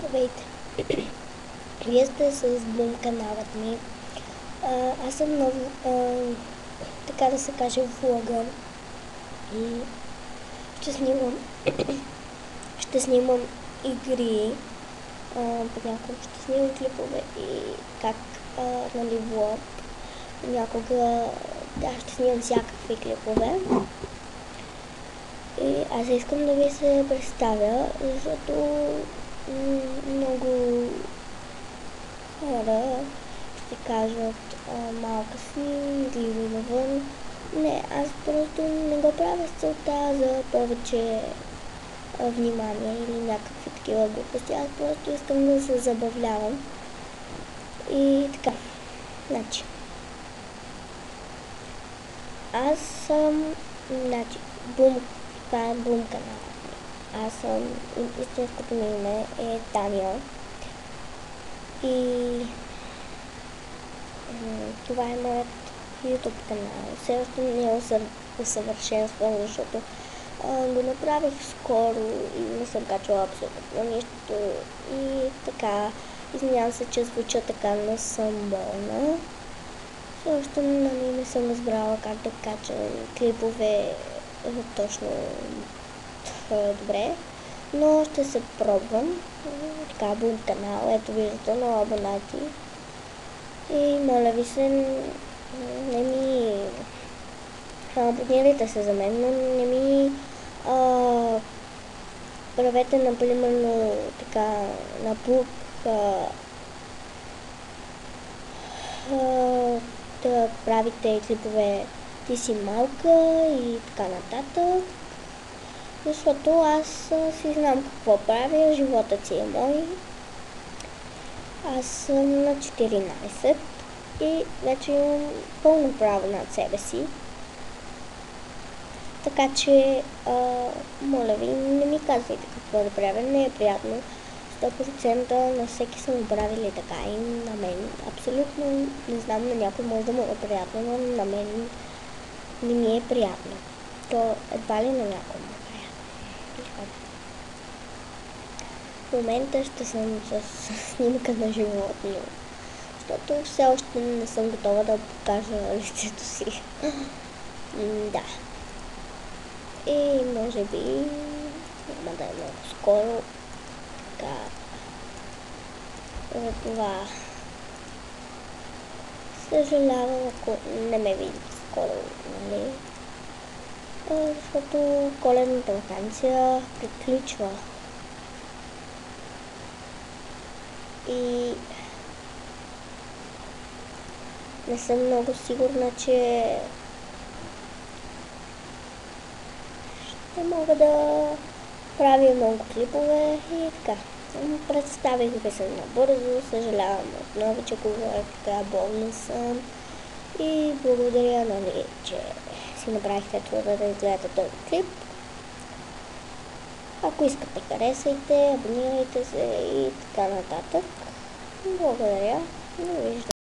Здравейте! Вие сте с Бум каналът ми. Аз съм нов, така да се каже, влогър и ще снимам игри, понякога ще снимам клипове и как, влог. Понякога, ще снимам всякакви клипове. И аз искам да ви се представя, защото много хора ще кажат малка си, излизай навън. Не, аз просто не го правя с целта за повече внимание или някакви такива глупости. Аз просто искам да се забавлявам. И така, аз съм, това е Бум каналът ми. Аз съм, истинското ми име е Таня. И това е моят YouTube канал. Все още не е усъвършенстван, защото го направих скоро и не съм качвала абсолютно нищо. И така, извинявам се, че звуча така, не съм болна. Все още не съм разбрала как да качам клипове точно добре, но ще се пробвам. Така, Бум канал, ето виждате, много абонати. И моля ви се, не ми абонирайте се за мен, но не ми правете, например, така напук да правите клипове ти си малка и така нататък. Защото аз си знам какво правя, животът си е мой. Аз съм на 14 и вече имам пълно право над себе си. Така че, моля ви, не ми казвайте какво да правя, не е приятно. 100% на всеки са му правили така и на мен. Абсолютно не знам, на някой може да му е приятно, но на мен не ми е приятно. То едва ли на някой му е приятно. В момента ще съм с снимка на животно, защото все още не съм готова да покажа лицето си. Да. И може би няма да е много скоро. Така. За това съжалявам, ако не ме видите скоро, нали? Защото коледната ваканция приключва. И не съм много сигурна, че ще мога да правя много клипове и така. Представих ви се набързо, съжалявам отново, че говоря така, болна съм и благодаря, нали, че си направихте труда да изгледате този клип. Ако искате, харесайте, абонирайте се и така нататък. Благодаря. Довиждане.